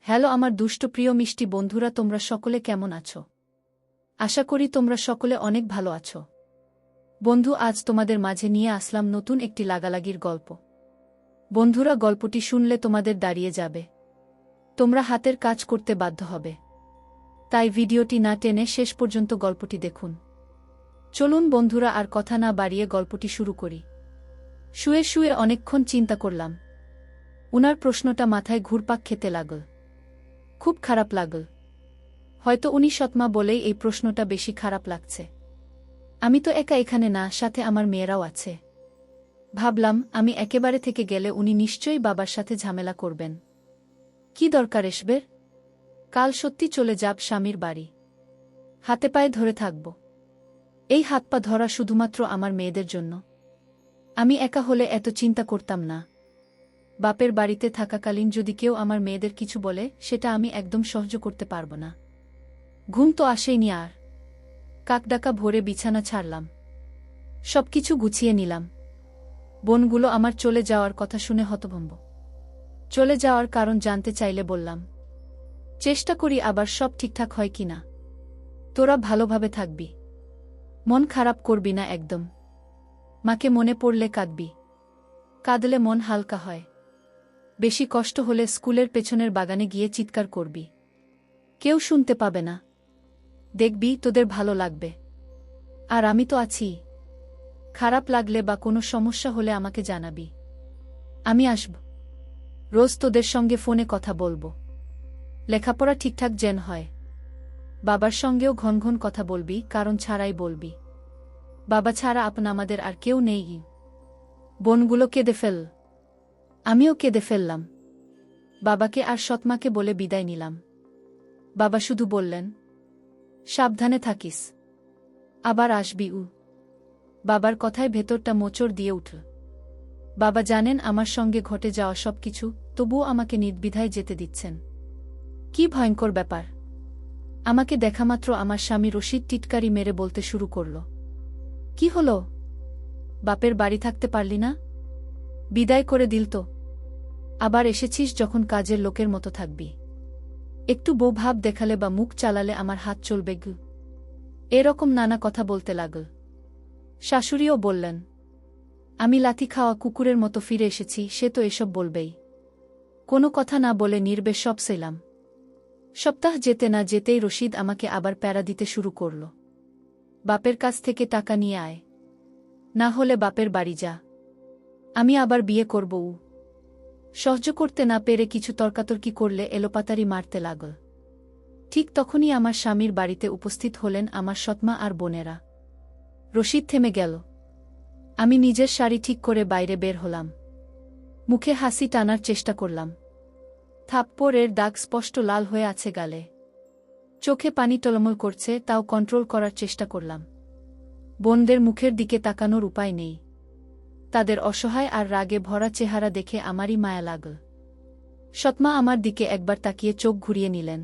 Hello আমার দুষ্ট প্রিয় মিষ্টি বন্ধুরা, তোমরা সকলে কেমন আছো? আশা করি তোমরা সকলে অনেক ভালো আছো। বন্ধু, আজ তোমাদের মাঝে নিয়ে আসলাম নতুন একটি লাগালাগির গল্প। বন্ধুরা, গল্পটি শুনলে তোমাদের দাঁড়িয়ে যাবে, তোমরা হাতের কাজ করতে বাধ্য হবে। তাই ভিডিওটি না টেনে শেষ পর্যন্ত গল্পটি দেখুন। চলুন বন্ধুরা, আর কথা না বাড়িয়ে গল্পটি শুরু করি। শুয়ে শুয়ে অনেকক্ষণ চিন্তা করলাম। উনার প্রশ্নটা মাথায় ঘুরপাক খেতে লাগল। খুব খারাপ লাগল। হয়তো উনি সৎমা বলেই এই প্রশ্নটা বেশি খারাপ লাগছে। আমি তো একা এখানে না, সাথে আমার মেয়েরাও আছে। ভাবলাম, আমি একেবারে থেকে গেলে উনি নিশ্চয়ই বাবার সাথে ঝামেলা করবেন। কি দরকার এসবের? কাল সত্যি চলে যাব স্বামীর বাড়ি। হাতে পায়ে ধরে থাকব। এই হাত পা ধরা শুধুমাত্র আমার মেয়েদের জন্য। আমি একা হলে এত চিন্তা করতাম না। বাপের বাড়িতে থাকাকালীন যদি কেউ আমার মেয়েদের কিছু বলে, সেটা আমি একদম সহ্য করতে পারব না। ঘুম তো আসেইনি আর। কাকডাকা ভোরে বিছানা ছাড়লাম। সবকিছু গুছিয়ে নিলাম। বোনগুলো আমার চলে যাওয়ার কথা শুনে হতভম্ব। চলে যাওয়ার কারণ জানতে চাইলে বললাম, চেষ্টা করি আবার সব ঠিকঠাক হয় কিনা। তোরা ভালোভাবে থাকবি, মন খারাপ করবি না একদম। মাকে মনে পড়লে কাঁদবি। কাঁদলে মন হালকা হয়। বেশি কষ্ট হলে স্কুলের পেছনের বাগানে গিয়ে চিৎকার করবি। কেউ শুনতে পাবে না। দেখবি তোদের ভালো লাগবে। আর আমি তো আছি। খারাপ লাগলে বা কোনো সমস্যা হলে আমাকে জানাবি। আমি আসব। রোজ তোদের সঙ্গে ফোনে কথা বলবো। লেখাপড়া ঠিকঠাক যেন হয়। বাবার সঙ্গেও ঘন ঘন কথা বলবি, কারণ ছাড়াই বলবি। বাবা ছাড়া আমাদের আর কেউ নেই। বোনগুলো কেঁদে ফেল। আমিও কেঁদে ফেললাম। বাবাকে আর সৎমাকে বলে বিদায় নিলাম। বাবা শুধু বললেন, সাবধানে থাকিস, আবার আসবি। বাবার কথায় ভেতরটা মোচড় দিয়ে উঠল। বাবা জানেন আমার সঙ্গে ঘটে যাওয়া সবকিছু, তবুও আমাকে নির্দ্বিধায় যেতে দিচ্ছেন। কি ভয়ঙ্কর ব্যাপার! আমাকে দেখামাত্র আমার স্বামী রশিদ টিটকারি মেরে বলতে শুরু করল, কি হলো? বাপের বাড়ি থাকতে পারলি না? বিদায় করে দিল তো। আবার এসেছিস যখন কাজের লোকের মতো থাকবি। একটু বউ ভাব দেখালে বা মুখ চালালে আমার হাত চলবে গু। এরকম নানা কথা বলতে লাগল। শাশুড়িও বললেন, আমি লাথি খাওয়া কুকুরের মতো ফিরে এসেছি, সে তো এসব বলবেই। কোনো কথা না বলে নির্বে সব সেলাম। সপ্তাহ যেতে না যেতেই রশিদ আমাকে আবার প্যারা দিতে শুরু করল। বাপের কাছ থেকে টাকা নিয়ে আয়, না হলে বাপের বাড়ি যা। আমি আবার বিয়ে করব। সহ্য করতে না পেরে কিছু তর্কাতর্কি করলে এলোপাতারি মারতে লাগল। ঠিক তখনই আমার স্বামীর বাড়িতে উপস্থিত হলেন আমার সৎমা আর বোনেরা। রশিদ থেমে গেল। আমি নিজের শাড়ি ঠিক করে বাইরে বের হলাম। মুখে হাসি টানার চেষ্টা করলাম। থাপ্পড়ের দাগ স্পষ্ট লাল হয়ে আছে গালে। চোখে পানি টলমল করছে, তাও কন্ট্রোল করার চেষ্টা করলাম। বোনদের মুখের দিকে তাকানোর উপায় নেই। তাদের অসহায় আর রাগে ভরা চেহারা দেখে আমারই মায়া লাগল। সৎমা আমার দিকে একবার তাকিয়ে চোখ ঘুরিয়ে নিলেন।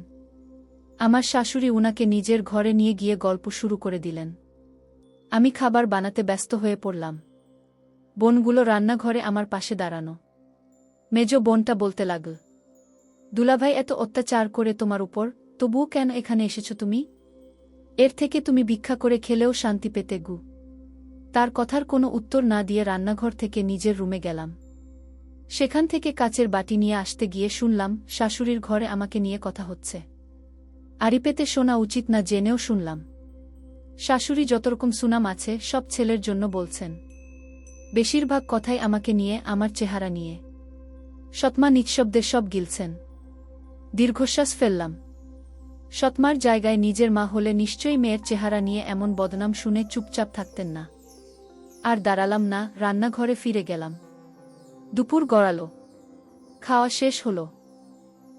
আমার শাশুড়ি উনাকে নিজের ঘরে নিয়ে গিয়ে গল্প শুরু করে দিলেন। আমি খাবার বানাতে ব্যস্ত হয়ে পড়লাম। বোনগুলো রান্নাঘরে আমার পাশে দাঁড়ানো। মেজ বোনটা বলতে লাগল, দুলাভাই এত অত্যাচার করে তোমার উপর, তবুও কেন এখানে এসেছ তুমি? এর থেকে তুমি ভিক্ষা করে খেলেও শান্তি পেতে গু। তার কথার কোনো উত্তর না দিয়ে রান্নাঘর থেকে নিজের রুমে গেলাম। সেখান থেকে কাচের বাটি নিয়ে আসতে গিয়ে শুনলাম শাশুড়ির ঘরে আমাকে নিয়ে কথা হচ্ছে। আড়িপেতে শোনা উচিত না জেনেও শুনলাম। শাশুড়ি যতরকম সুনাম আছে সব ছেলের জন্য বলছেন। বেশিরভাগ কথাই আমাকে নিয়ে, আমার চেহারা নিয়ে। সৎমা নিঃশব্দে সব গিলছেন। দীর্ঘশ্বাস ফেললাম। সৎমার জায়গায় নিজের মা হলে নিশ্চয়ই মেয়ের চেহারা নিয়ে এমন বদনাম শুনে চুপচাপ থাকতেন না। আর দাঁড়ালাম না, রান্নাঘরে ফিরে গেলাম। দুপুর গড়াল। খাওয়া শেষ হল।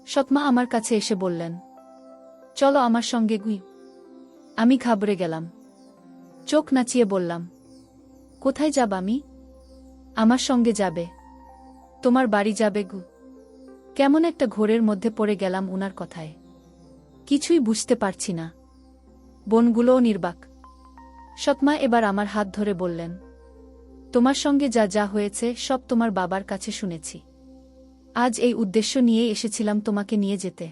সৎমা আমার কাছে এসে বললেন, চলো আমার সঙ্গে গুই। আমি ঘাবড়ে গেলাম। চোখ নাচিয়ে বললাম, কোথায় যাব আমি? আমার সঙ্গে যাবে? তোমার বাড়ি যাবে গু? কেমন একটা ঘোরের মধ্যে পড়ে গেলাম উনার কথায়। কিছুই বুঝতে পারছি না। বোনগুলোও নির্বাক। সৎমা এবার আমার হাত ধরে বললেন, তোমার সঙ্গে যা যা হয়েছে সব তোমার বাবার কাছে শুনেছি। আজ এই উদ্দেশ্য নিয়েই এসেছিলাম তোমাকে নিয়ে যেতে।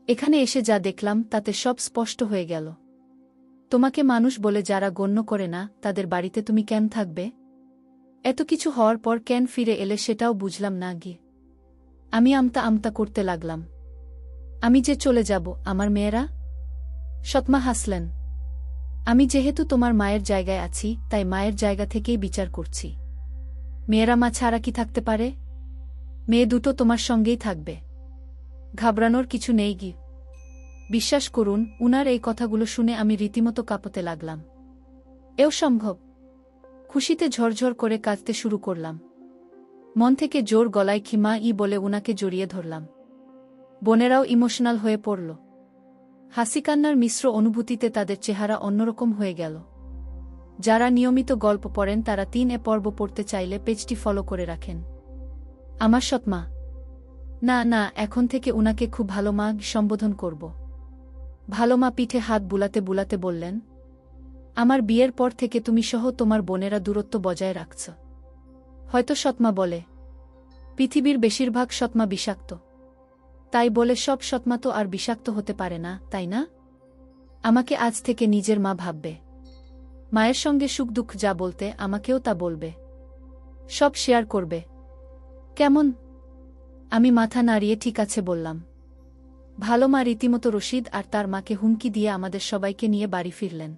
এখানে এসে যা দেখলাম তাতে সব স্পষ্ট হয়ে গেল। তোমাকে মানুষ বলে যারা গণ্য করে না তাদের বাড়িতে তুমি কেন থাকবে? এত কিছু হওয়ার পর কেন ফিরে এলে সেটাও বুঝলাম না গিয়ে। আমি আমতা আমতা করতে লাগলাম। আমি যে চলে যাব, আমার মেয়েরা? সৎমা হাসলেন। আমি যেহেতু তোমার মায়ের জায়গায় আছি তাই মায়ের জায়গা থেকেই বিচার করছি। মেয়েরা মা ছাড়া কি থাকতে পারে? মেয়ে দুটো তোমার সঙ্গেই থাকবে। ঘাবড়ানোর কিছু নেই গি। বিশ্বাস করুন, উনার এই কথাগুলো শুনে আমি রীতিমতো কাঁপতে লাগলাম। এও সম্ভব? খুশিতে ঝরঝর করে কাঁদতে শুরু করলাম। মন থেকে জোর গলায় খিমা বলে উনাকে জড়িয়ে ধরলাম। বোনেরাও ইমোশনাল হয়ে পড়ল। হাসিকান্নার মিশ্র অনুভূতিতে তাদের চেহারা অন্যরকম হয়ে গেল। যারা নিয়মিত গল্প পড়েন তারা 3 পর্ব পড়তে চাইলে পেজটি ফলো করে রাখেন। আমার সৎমা। না না, এখন থেকে উনাকে খুব ভালো মা সম্বোধন করব। ভালো মা পিঠে হাত বুলাতে বুলাতে বললেন, আমার বিয়ের পর থেকে তুমি সহ তোমার বোনেরা দূরত্ব বজায় রাখছ। হয়তো সৎমা বলে, পৃথিবীর বেশিরভাগ সৎমা বিষাক্ত। তাই বলে সব সৎমা তো আর বিষাক্ত হতে পারে না, তাই না? আমাকে আজ থেকে নিজের মা ভাববে। মায়ের সঙ্গে সুখ দুঃখ যা বলতে আমাকেও তা বলবে। সব শেয়ার করবে। কেমন? আমি মাথা নাড়িয়ে ঠিক আছে বললাম। ভালো মা রীতিমতো রশিদ আর তার মাকে হুমকি দিয়ে আমাদের সবাইকে নিয়ে বাড়ি ফিরলেন।